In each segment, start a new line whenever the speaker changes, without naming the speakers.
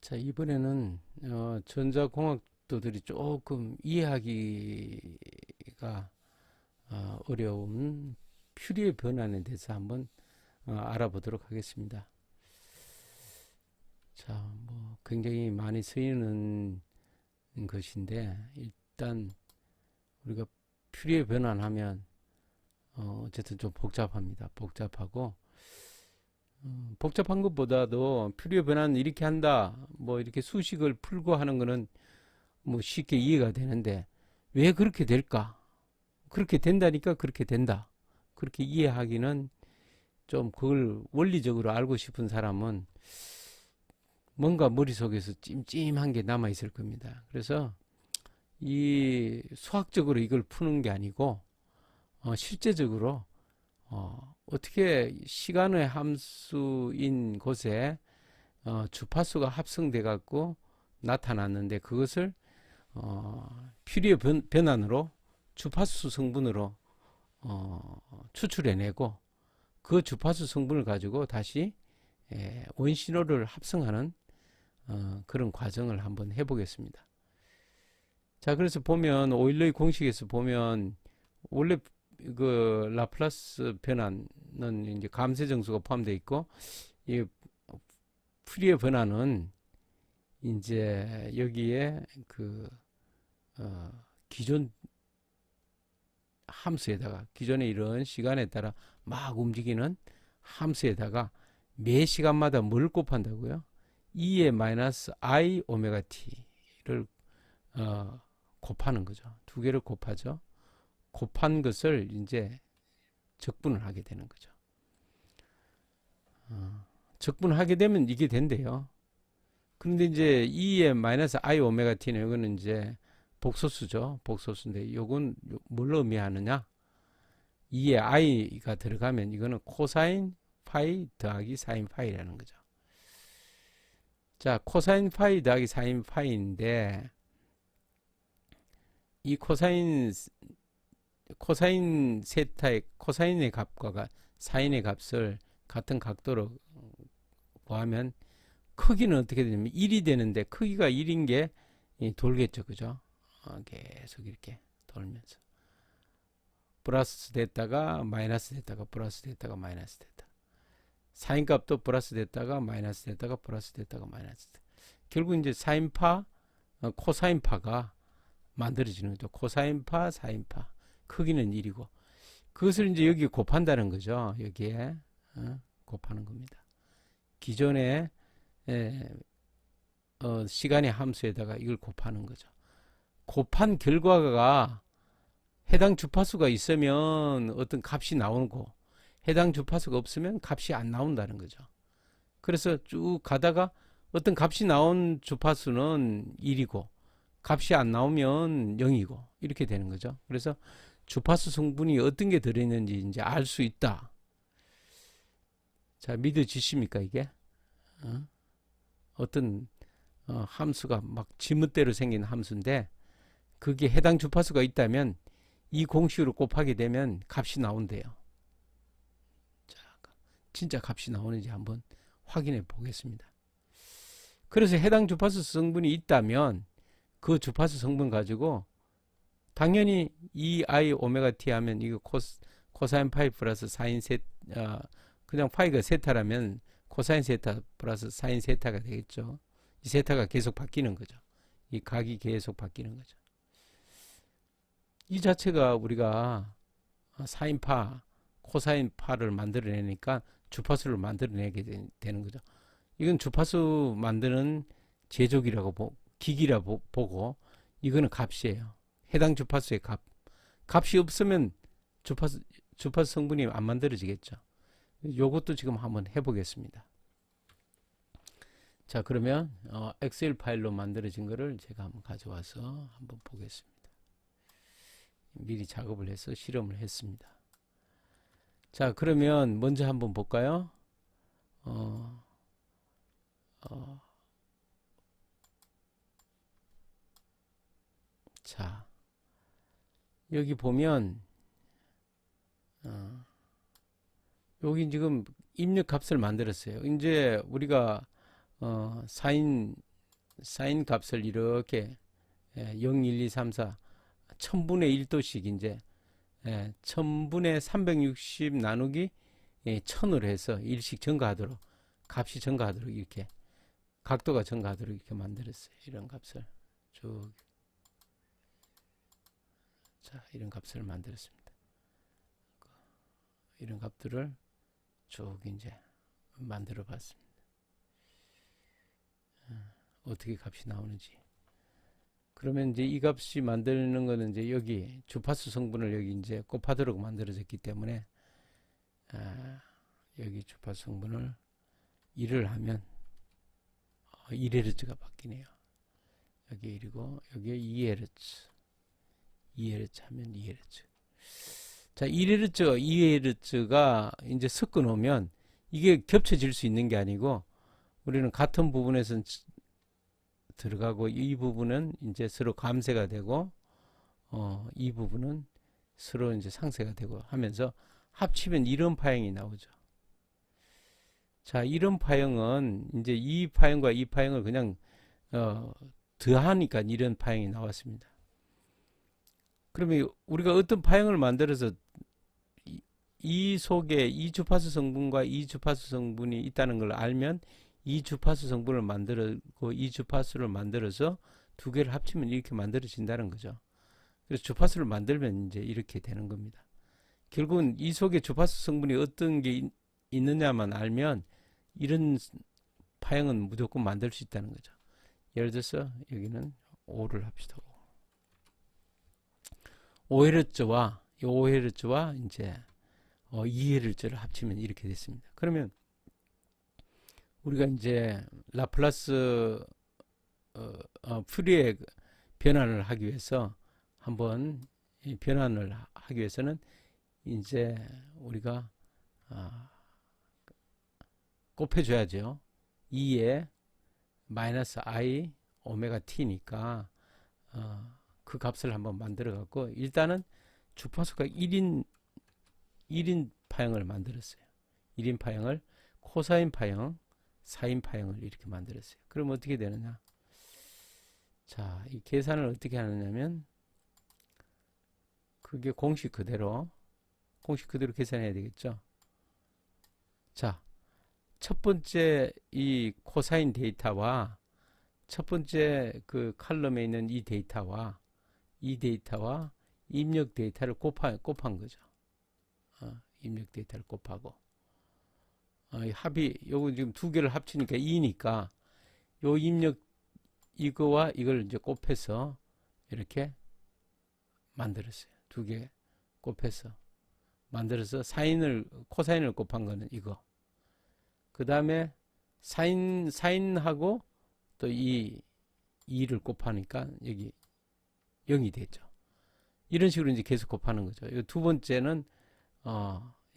자, 이번에는 전자공학도들이 조금 이해하기가 어려운 퓨리의 변환에 대해서 한번 알아보도록 하겠습니다. 자, 뭐 굉장히 많이 쓰이는 것인데 일단 우리가 퓨리의 변환하면 어쨌든 좀 복잡합니다. 복잡하고 복잡한 것보다도 퓨리의 변환 이렇게 한다, 뭐 이렇게 수식을 풀고 하는 거는 뭐 쉽게 이해가 되는데 왜 그렇게 될까? 그렇게 된다니까 그렇게 된다. 그렇게 이해하기는 좀 그걸 원리적으로 알고 싶은 사람은 뭔가 머릿속에서 찜찜한 게 남아 있을 겁니다. 그래서 이 수학적으로 이걸 푸는 게 아니고 실제적으로 어떻게 시간의 함수인 곳에 주파수가 합성돼 갖고 나타났는데 그것을 퓨리의 변환으로 주파수 성분으로 추출해내고 그 주파수 성분을 가지고 다시 원신호를 합성하는 그런 과정을 한번 해보겠습니다. 자, 그래서 보면 오일러의 공식에서 보면 원래 그 라플라스 변환은 이제 감쇄 정수가 포함되어 있고 이 퓨리의 변환은 이제 여기에 그 기존 함수에다가 기존의 이런 시간에 따라 막 움직이는 함수에다가 매 시간마다 뭘 곱한다고요? 2의 마이너스 i 오메가 t를 곱하는 거죠. 두 개를 곱하죠. 곱한 것을 이제 적분을 하게 되는 거죠. 적분을 하게 되면 이게 된대요. 그런데 이제 2의 마이너스 i 오메가 t는 이거는 이제 복소수죠. 복소수인데 이건 뭘 의미하느냐? 2의 i가 들어가면 이거는 코사인 파이 더하기 사인 파이라는 거죠. 자, 코사인 파이 더하기 사인 파이인데 이 코사인 세타의 코사인의 값과 사인의 값을 같은 각도로 구하면 크기는 어떻게 되냐면 1이 되는데 크기가 1인 게 돌겠죠. 그죠? 계속 이렇게 돌면서 플러스 됐다가 마이너스 됐다가 플러스 됐다가 마이너스 됐다. 사인 값도 플러스 됐다가 마이너스 됐다가 플러스 됐다가 마이너스 됐다. 결국 이제 사인파, 코사인파가 만들어지는 거죠. 코사인파, 사인파. 크기는 1이고 그것을 이제 여기 곱한다는 거죠. 여기에 곱하는 겁니다. 기존의 시간의 함수에다가 이걸 곱하는 거죠. 곱한 결과가 해당 주파수가 있으면 어떤 값이 나오고 해당 주파수가 없으면 값이 안 나온다는 거죠. 그래서 쭉 가다가 어떤 값이 나온 주파수는 1이고 값이 안 나오면 0이고 이렇게 되는 거죠. 그래서 주파수 성분이 어떤 게 들어있는지 이제 알 수 있다. 자, 믿어지십니까 이게? 어떤 함수가 막 지멋대로 생긴 함수인데 그게 해당 주파수가 있다면 이 공식으로 곱하게 되면 값이 나온대요. 자, 진짜 값이 나오는지 한번 확인해 보겠습니다. 그래서 해당 주파수 성분이 있다면 그 주파수 성분 가지고 당연히 2i 오메가 t 하면 이거 코사인 파이 플러스 사인 그냥 파이가 세타라면 코사인 세타 플러스 사인 세타가 되겠죠. 이 세타가 계속 바뀌는 거죠. 이 각이 계속 바뀌는 거죠. 이 자체가 우리가 사인파, 코사인파를 만들어내니까 주파수를 만들어내게 되는 거죠. 이건 주파수 만드는 제조기라고 기기라고 보고 이거는 값이에요. 해당 주파수의 값. 값이 없으면 주파수 성분이 안 만들어지겠죠. 요것도 지금 한번 해보겠습니다. 자, 그러면 엑셀 파일로 만들어진 거를 제가 한번 가져와서 한번 보겠습니다. 미리 작업을 해서 실험을 했습니다. 자, 그러면 먼저 한번 볼까요? 자, 여기 보면 여기 지금 입력 값을 만들었어요. 이제 우리가 사인 사인 값을 이렇게 0, 1, 2, 3, 4 1000분의 1도씩 이제 1000분의 360 나누기 1000으로 해서 일씩 증가하도록 값이 증가하도록 이렇게 각도가 증가하도록 이렇게 만들었어요. 이런 값을 쭉 자 이런 값을 만들었습니다. 이런 값들을 쭉 이제 만들어 봤습니다. 어떻게 값이 나오는지. 그러면 이제 이 값이 만드는 거는 이제 여기 주파수 성분을 여기 이제 곱하도록 만들어졌기 때문에 여기 주파수 성분을 1을 하면 1Hz가 바뀌네요. 여기 1이고 여기에 2Hz 2Hz 하면 2Hz. 자, 1Hz, 2Hz가 이제 섞어 놓으면 이게 겹쳐질 수 있는 게 아니고 우리는 같은 부분에서 들어가고 이 부분은 이제 서로 감쇄가 되고 이 부분은 서로 이제 상쇄가 되고 하면서 합치면 이런 파형이 나오죠. 자, 이런 파형은 이제 이 파형과 이 파형을 그냥 더하니까 이런 파형이 나왔습니다. 그러면 우리가 어떤 파형을 만들어서 이 속에 이 주파수 성분과 이 주파수 성분이 있다는 걸 알면 이 주파수 성분을 만들고 이 주파수를 만들어서 두 개를 합치면 이렇게 만들어진다는 거죠. 그래서 주파수를 만들면 이제 이렇게 되는 겁니다. 결국은 이 속에 주파수 성분이 어떤 게 있느냐만 알면 이런 파형은 무조건 만들 수 있다는 거죠. 예를 들어서 여기는 5를 합시다. 5Hz와 5Hz와 이제 2Hz를 합치면 이렇게 됐습니다. 그러면 우리가 이제 라플라스 퓨리에 변환을 하기 위해서 한번 변환을 하기 위해서는 이제 우리가 곱해줘야죠. 2에 마이너스 i 오메가 t니까 그 값을 한번 만들어 갖고 일단은 주파수가 1인 파형을 만들었어요. 1인 파형을 코사인 파형, 사인 파형을 이렇게 만들었어요. 그럼 어떻게 되느냐? 자, 이 계산을 어떻게 하느냐면 그게 공식 그대로 계산해야 되겠죠. 자, 첫 번째 이 코사인 데이터와 첫 번째 그 칼럼에 있는 이 데이터와 입력 데이터를 곱한 거죠. 입력 데이터를 곱하고 합이 요거 지금 두 개를 합치니까 2니까 요 입력 이거와 이걸 이제 곱해서 이렇게 만들었어요. 두 개 곱해서 만들어서 코사인을 곱한 거는 이거. 그 다음에 사인하고 또 이 2를 곱하니까 여기 0이 되죠. 이런 식으로 이제 계속 곱하는 거죠. 이 두 번째는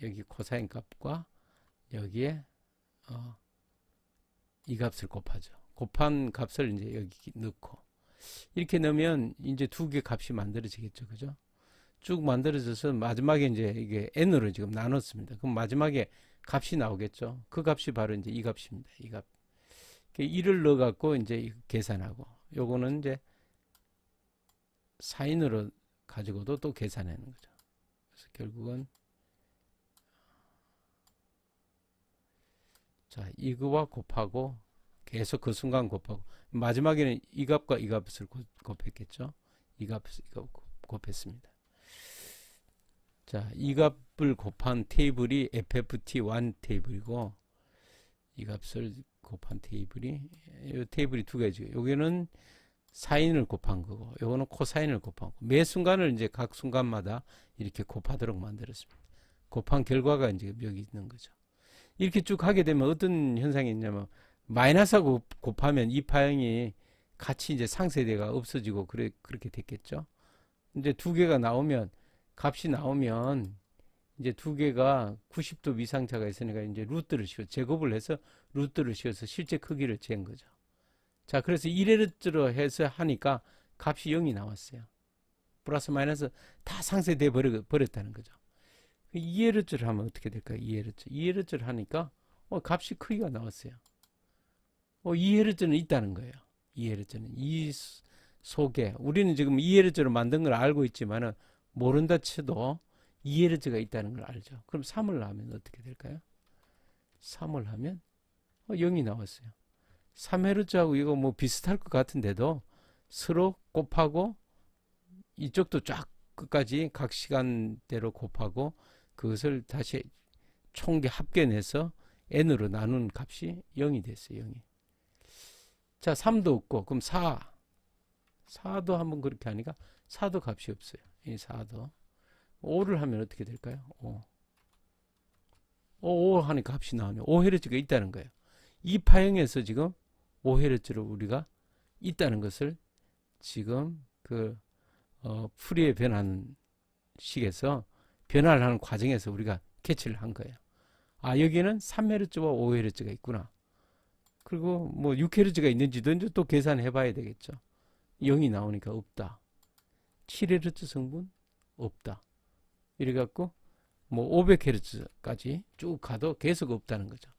여기 코사인 값과 여기에 이 값을 곱하죠. 곱한 값을 이제 여기 넣고 이렇게 넣으면 이제 두 개 값이 만들어지겠죠. 그죠? 쭉 만들어져서 마지막에 이제 이게 n으로 지금 나눴습니다. 그럼 마지막에 값이 나오겠죠. 그 값이 바로 이제 이 값입니다. 이 값. 1을 넣어 갖고 이제 계산하고 요거는 이제 사인으로 가지고도 또 계산하는 거죠. 그래서 결국은 자, 이거와 곱하고 계속 그 순간 곱하고 마지막에는 이 값과 이 값을 곱했겠죠. 이 값 곱했습니다. 자, 이 값을 곱한 테이블이 FFT1 테이블이고 이 값을 곱한 테이블이 이 테이블이 두 개죠. 여기는 사인을 곱한 거고 요거는 코사인을 곱한 거. 매 순간을 이제 각 순간마다 이렇게 곱하도록 만들었습니다. 곱한 결과가 이제 여기 있는 거죠. 이렇게 쭉 하게 되면 어떤 현상이 있냐면 마이너스하고 곱하면 이 파형이 같이 이제 상쇄대가 없어지고 그렇게 됐겠죠. 이제 두 개가 나오면 값이 나오면 이제 두 개가 90도 위상차가 있으니까 이제 루트를 씌워 제곱을 해서 루트를 씌워서 실제 크기를 잰 거죠. 자, 그래서 1Hz로 해서 하니까 값이 0이 나왔어요. 플러스 마이너스 다 상쇄돼 버렸다는 거죠. 2Hz를 하면 어떻게 될까요? 2Hz를 하니까 값이 크기가 나왔어요. 2Hz는 있다는 거예요. 2Hz는 이 속에 우리는 지금 2Hz로 만든 걸 알고 있지만은 모른다 쳐도 2Hz가 있다는 걸 알죠. 그럼 3을 하면 어떻게 될까요? 3을 하면 0이 나왔어요. 3Hz하고 이거 뭐 비슷할 것 같은데도 서로 곱하고 이쪽도 쫙 끝까지 각 시간대로 곱하고 그것을 다시 총계 합계내서 n으로 나눈 값이 0이 됐어요. 0이. 자, 3도 없고 그럼 4도 한번 그렇게 하니까 4도 값이 없어요. 이 4도. 5를 하면 어떻게 될까요? 5 하니까 값이 나오네요. 5Hz가 있다는 거예요. 이 파형에서 지금 5Hz로 우리가 있다는 것을 지금 풀이의 변하는 식에서 변화를 하는 과정에서 우리가 캐치를 한 거예요. 아, 여기는 3Hz와 5Hz가 있구나. 그리고 뭐 6Hz가 있는지도 이제 또 계산해 봐야 되겠죠. 0이 나오니까 없다. 7Hz 성분 없다. 이래 갖고 뭐 500Hz까지 쭉 가도 계속 없다는 거죠.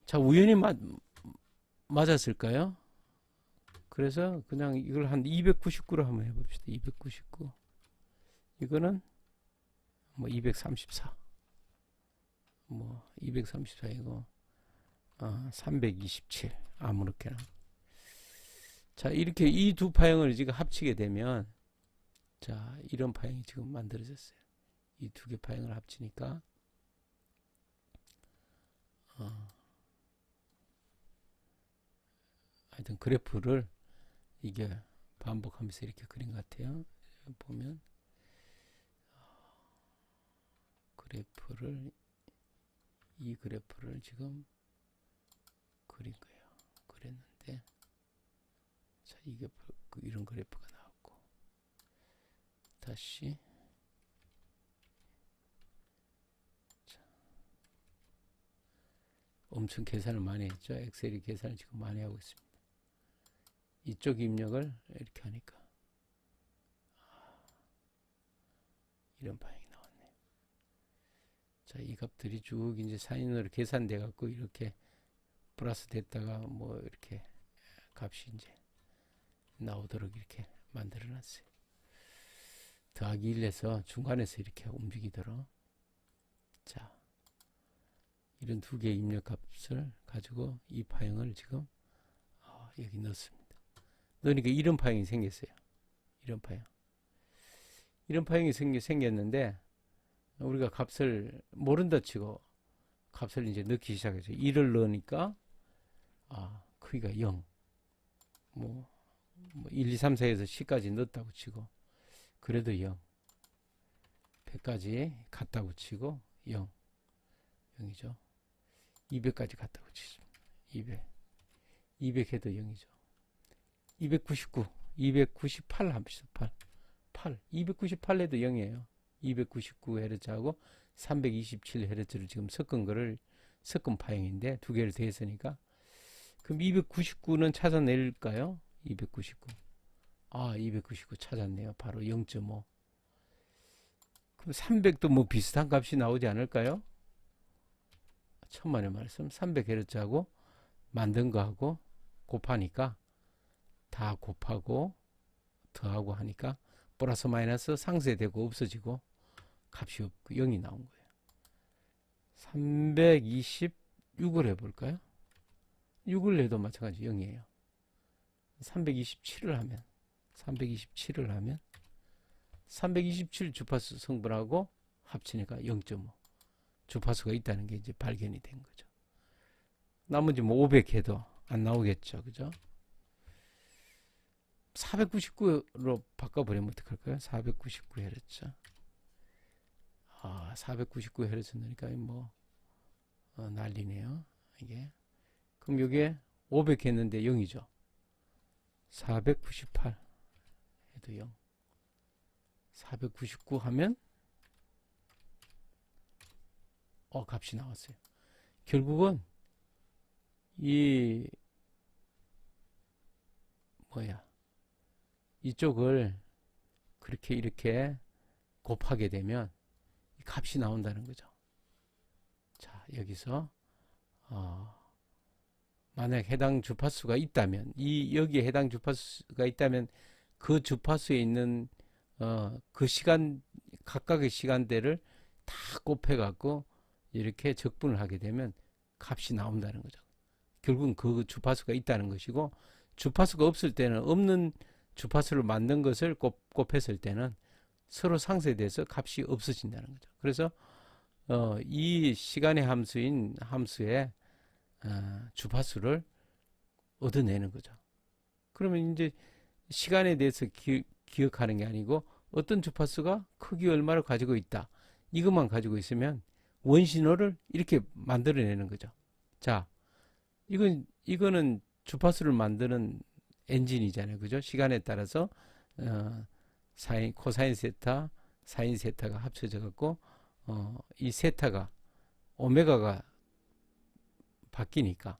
자, 우연히 맞았을까요? 그래서 그냥 이걸 한 299로 한번 해봅시다. 299. 이거는 뭐 234. 뭐 234이고 327 아무렇게나. 자, 이렇게 이 두 파형을 지금 합치게 되면 자, 이런 파형이 지금 만들어졌어요. 이 두 개 파형을 합치니까 하여튼 그래프를 이게 반복하면서 이렇게 그린 것 같아요. 보면 이 그래프를 지금 그린 거예요. 그랬는데 자, 이게 이런 그래프가 나왔고 다시 자, 엄청 계산을 많이 했죠. 엑셀이 계산을 지금 많이 하고 있습니다. 이쪽 입력을 이렇게 하니까 이런 방향이 나왔네요. 자, 이 값들이 쭉 이제 사인으로 계산돼 갖고 이렇게 플러스 됐다가 뭐 이렇게 값이 이제 나오도록 이렇게 만들어 놨어요. 더하기 1에서 중간에서 이렇게 움직이도록. 자, 이런 두 개의 입력 값을 가지고 이 파형을 지금 여기 넣습니다. 넣으니까 이런 파형이 생겼어요. 이런 파형. 이런 파형이 생겼는데 우리가 값을 모른다 치고 값을 이제 넣기 시작했죠. 1을 넣으니까 크기가 0. 뭐 1, 2, 3, 4에서 10까지 넣었다고 치고 그래도 0. 100까지 갔다고 치고 0. 0이죠. 200까지 갔다고 치죠. 200 해도 0이죠. 299, 298 합시다. 8. 298 해도 0이에요. 299Hz하고 327Hz를 지금 섞은 파형인데 두 개를 더했으니까 그럼 299는 찾아낼까요? 299. 299 찾았네요. 바로 0.5. 그럼 300도 뭐 비슷한 값이 나오지 않을까요? 천만의 말씀. 300Hz하고 만든 거하고 곱하니까 다 곱하고 더하고 하니까 플러스 마이너스 상쇄되고 없어지고 값이 없고 0이 나온 거예요. 326을 해볼까요? 6을 해도 마찬가지 0이에요. 327을 하면 327 주파수 성분하고 합치니까 0.5 주파수가 있다는 게 이제 발견이 된 거죠. 나머지 뭐 500 해도 안 나오겠죠. 그죠? 499로 바꿔버리면 어떡할까요? 499Hz. 499Hz 넣으니까 뭐 난리네요. 이게. 그럼 이게 500 했는데 0이죠. 498 해도 0. 499 하면 값이 나왔어요. 결국은 이쪽을 그렇게 이렇게 곱하게 되면 이 값이 나온다는 거죠. 자, 여기서 만약 해당 주파수가 있다면, 여기에 해당 주파수가 있다면 그 주파수에 있는 그 시간, 각각의 시간대를 다 곱해갖고 이렇게 적분을 하게 되면 값이 나온다는 거죠. 결국은 그 주파수가 있다는 것이고, 주파수가 없을 때는 없는 주파수를 만든 것을 곱했을 때는 서로 상쇄돼서 값이 없어진다는 거죠. 그래서 이 시간의 함수인 함수의 주파수를 얻어내는 거죠. 그러면 이제 시간에 대해서 기억하는 게 아니고 어떤 주파수가 크기 얼마를 가지고 있다, 이것만 가지고 있으면 원신호를 이렇게 만들어내는 거죠. 자, 이거는 주파수를 만드는 엔진이잖아요. 그죠? 시간에 따라서 코사인 세타, 사인 세타가 합쳐져 갖고 이 세타가 오메가가 바뀌니까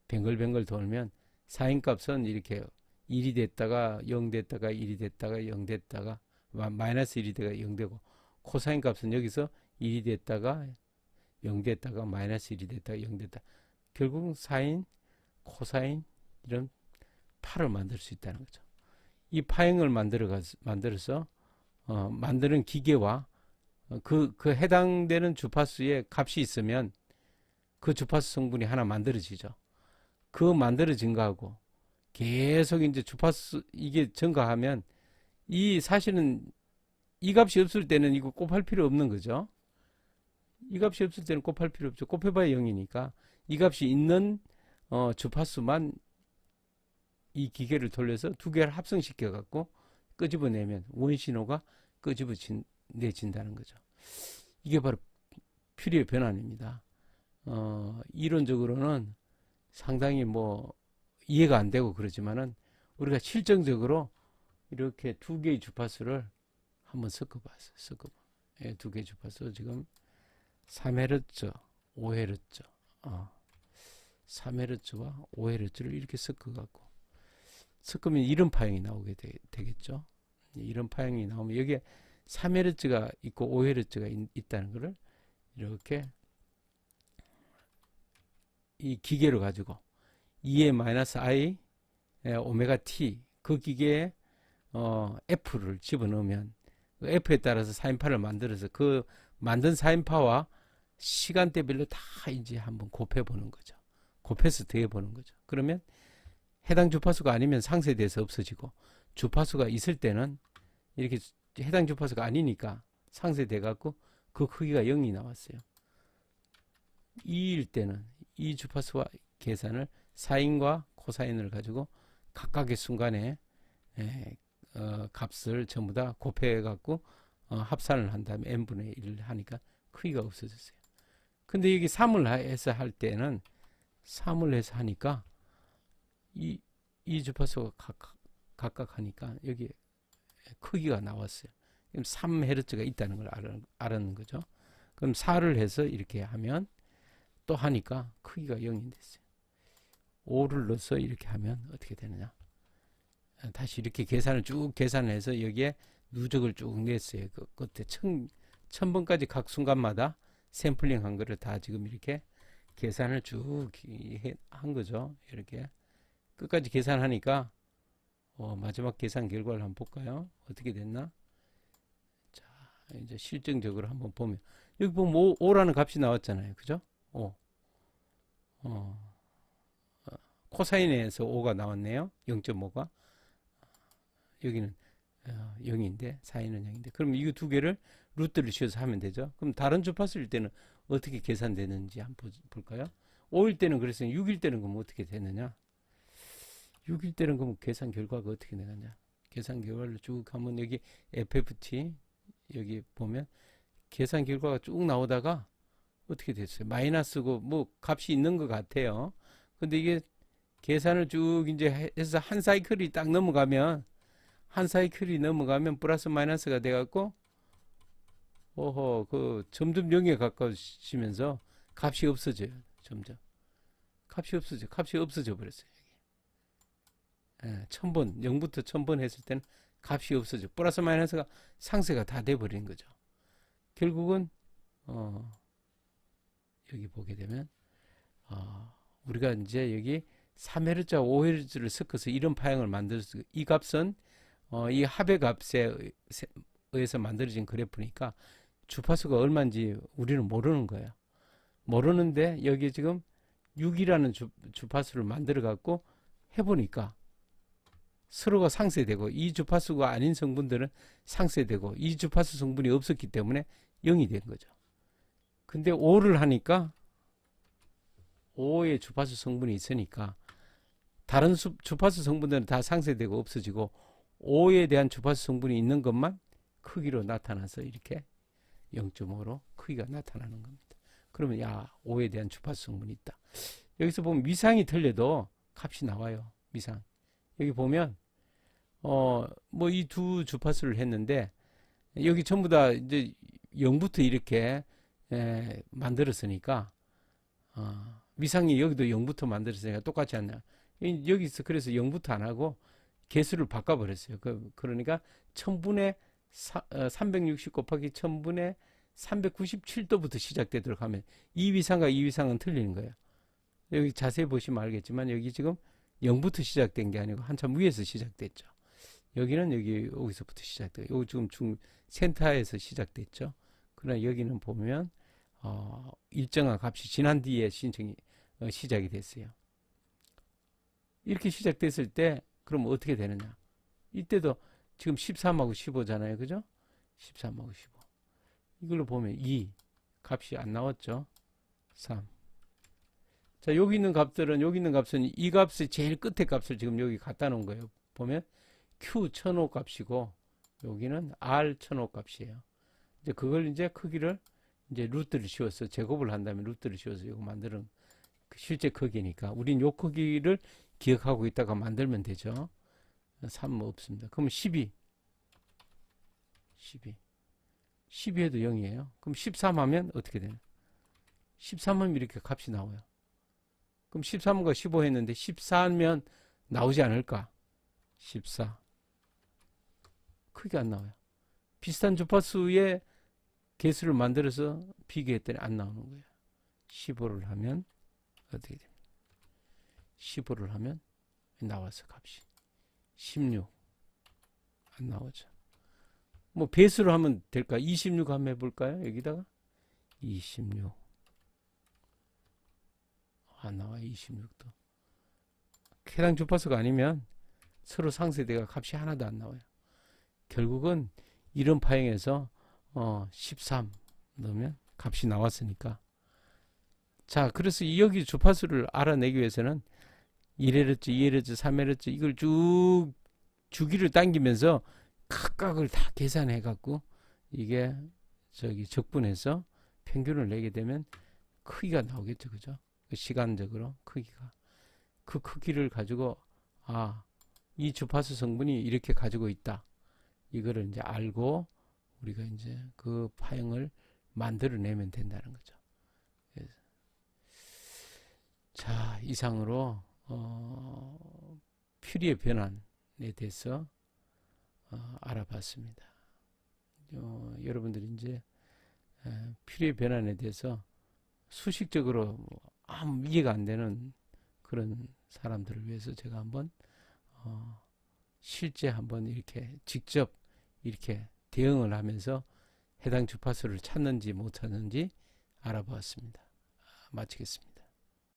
뱅글뱅글 돌면 사인 값은 이렇게 1이 됐다가 0 됐다가 1이 됐다가 0 됐다가 마이너스 1이 되가 0 되고, 코사인 값은 여기서 1이 됐다가 0 됐다가 마이너스 1이 됐다가 0 됐다. 결국은 사인, 코사인 이런 파를 만들 수 있다는 거죠. 이 파형을 만들어서 만드는 기계와 그 해당되는 주파수의 값이 있으면 그 주파수 성분이 하나 만들어지죠. 그 만들어진 거하고 계속 이제 주파수 이게 증가하면 사실은 이 값이 없을 때는 이거 곱할 필요 없는 거죠. 이 값이 없을 때는 곱할 필요 없죠. 곱해봐야 0이니까 이 값이 있는 주파수만 이 기계를 돌려서 두 개를 합성시켜 갖고 끄집어내면 원신호가 끄집어내진다는 거죠. 이게 바로 퓨리의 변환입니다. 이론적으로는 상당히 이해가 안 되고 그러지만은 우리가 실정적으로 이렇게 두 개의 주파수를 한번 섞어봤어요. 예, 두 개의 주파수 지금 3Hz, 5Hz, 3Hz와 5Hz를 이렇게 섞으면 이런 파형이 나오게 되겠죠. 이런 파형이 나오면 여기에 3Hz가 있고 5Hz가 있다는 것을 이렇게 이 기계를 가지고 2-i 오메가 t 그 기계에 F를 집어넣으면 그 F에 따라서 사인파를 만들어서 그 만든 사인파와 시간대별로 다 이제 한번 곱해보는 거죠. 곱해서 더해보는 거죠. 그러면 해당 주파수가 아니면 상쇄돼서 없어지고, 주파수가 있을 때는 이렇게 해당 주파수가 아니니까 상쇄돼 갖고 그 크기가 0이 나왔어요. 2일 때는 이 주파수와 계산을 사인과 코사인을 가지고 각각의 순간에 값을 전부 다 곱해 갖고 합산을 한 다음에 n분의 1을 하니까 크기가 없어졌어요. 근데 여기 3을 해서 할 때는 3을 해서 하니까 이 주파수가 각각 하니까 여기 크기가 나왔어요. 그럼 3Hz가 있다는 걸 알았는 거죠. 그럼 4를 해서 이렇게 하면 또 하니까 크기가 0이 됐어요. 5를 넣어서 이렇게 하면 어떻게 되느냐. 다시 이렇게 계산해서 여기에 누적을 쭉 냈어요. 그 끝에 1000번까지 각 순간마다 샘플링 한 거를 다 지금 이렇게 계산을 쭉 한 거죠. 이렇게 끝까지 계산하니까 마지막 계산 결과를 한번 볼까요? 어떻게 됐나? 자, 이제 실증적으로 한번 보면 여기 보면 5라는 값이 나왔잖아요. 그죠? 5. 코사인에서 5가 나왔네요. 0.5가. 여기는 0인데 사인은 0인데, 그럼 이거 두 개를 루트를 씌워서 하면 되죠. 그럼 다른 주파수일 때는 어떻게 계산되는지 한번 볼까요? 5일 때는 그랬어요. 6일 때는 그럼 어떻게 되느냐? 6일 때는 그럼 계산 결과가 어떻게 나가냐? 계산 결과를 쭉 하면 여기 FFT 여기 보면 계산 결과가 쭉 나오다가 어떻게 됐어요? 마이너스고 값이 있는 것 같아요. 근데 이게 계산을 쭉 이제 해서 한 사이클이 딱 넘어가면 플러스 마이너스가 돼갖고 점점 0에 가까워지면서 값이 없어져요. 점점 값이 없어져 버렸어요. 1000번 0부터 1000번 했을 때는 값이 없어져, 플러스 마이너스가 상쇄가 다 돼버린 거죠. 결국은 여기 보게 되면 우리가 이제 여기 3Hz와 5Hz를 섞어서 이런 파형을 만들어서 이 값은 이 합의 값에 의해서 만들어진 그래프니까 주파수가 얼마인지 우리는 모르는 거예요. 모르는데 여기 지금 6이라는 주파수를 만들어 갖고 해보니까 서로가 상쇄되고 이 주파수가 아닌 성분들은 상쇄되고 이 주파수 성분이 없었기 때문에 0이 된 거죠. 근데 5를 하니까 5의 주파수 성분이 있으니까 다른 주파수 성분들은 다 상쇄되고 없어지고 5에 대한 주파수 성분이 있는 것만 크기로 나타나서 이렇게 0.5로 크기가 나타나는 겁니다. 그러면 5에 대한 주파수 성분이 있다. 여기서 보면 위상이 틀려도 값이 나와요. 위상. 여기 보면 뭐 이 두 주파수를 했는데 여기 전부 다 이제 0부터 이렇게 만들었으니까 위상이 여기도 0부터 만들었으니까 똑같지 않나. 여기서 그래서 0부터 안 하고 개수를 바꿔버렸어요. 그러니까 1000분의 360 곱하기 1000분의 397도부터 시작되도록 하면 이 위상과 이 위상은 틀리는 거예요. 여기 자세히 보시면 알겠지만 여기 지금 0부터 시작된 게 아니고 한참 위에서 시작됐죠. 여기는 여기서부터 시작돼요. 여기 지금 센터에서 시작됐죠. 그러나 여기는 보면 일정한 값이 지난 뒤에 신청이 시작이 됐어요. 이렇게 시작됐을 때 그럼 어떻게 되느냐? 이때도 지금 13하고 15잖아요. 그죠? 13하고 15. 이걸로 보면 2 값이 안 나왔죠. 3. 자, 여기 있는 값은 이 값의 제일 끝에 값을 지금 여기 갖다 놓은 거예요. 보면 Q 1005 값이고 여기는 R 1005 값이에요. 이제 그걸 이제 크기를 이제 루트를 씌워서 제곱을 한다면 루트를 씌워서 이거 만드는 실제 크기니까 우린 요 크기를 기억하고 있다가 만들면 되죠. 3 없습니다. 그럼 12 해도 0이에요. 그럼 13 하면 어떻게 되나? 13하면 이렇게 값이 나와요. 그럼 13과 15 했는데 14하면 나오지 않을까? 14 크게 안 나와요. 비슷한 주파수의 개수를 만들어서 비교했더니 안 나오는 거예요. 15를 하면 어떻게 됩니까? 15를 하면 나와서 값이 16 안 나오죠. 뭐 배수를 하면 될까? 26 한번 해볼까요? 여기다가 26 안 나와. 26도 해당 주파수가 아니면 서로 상쇄돼가 값이 하나도 안 나와요. 결국은 이런 파형에서 13 넣으면 값이 나왔으니까. 자, 그래서 여기 주파수를 알아내기 위해서는 1Hz, 2Hz, 3Hz 이걸 쭉 주기를 당기면서 각각을 다 계산해 갖고 이게 적분해서 평균을 내게 되면 크기가 나오겠죠. 그죠? 시간적으로 크기가. 그 크기를 가지고 이 주파수 성분이 이렇게 가지고 있다. 이거를 이제 알고 우리가 이제 그 파형을 만들어내면 된다는 거죠. 자, 이상으로 퓨리의 변환에 대해서 알아봤습니다. 여러분들이 이제 퓨리의 변환에 대해서 수식적으로 아무 이해가 안 되는 그런 사람들을 위해서 제가 한번 실제 한번 이렇게 직접 이렇게 대응을 하면서 해당 주파수를 찾는지 못 찾는지 알아보았습니다. 마치겠습니다.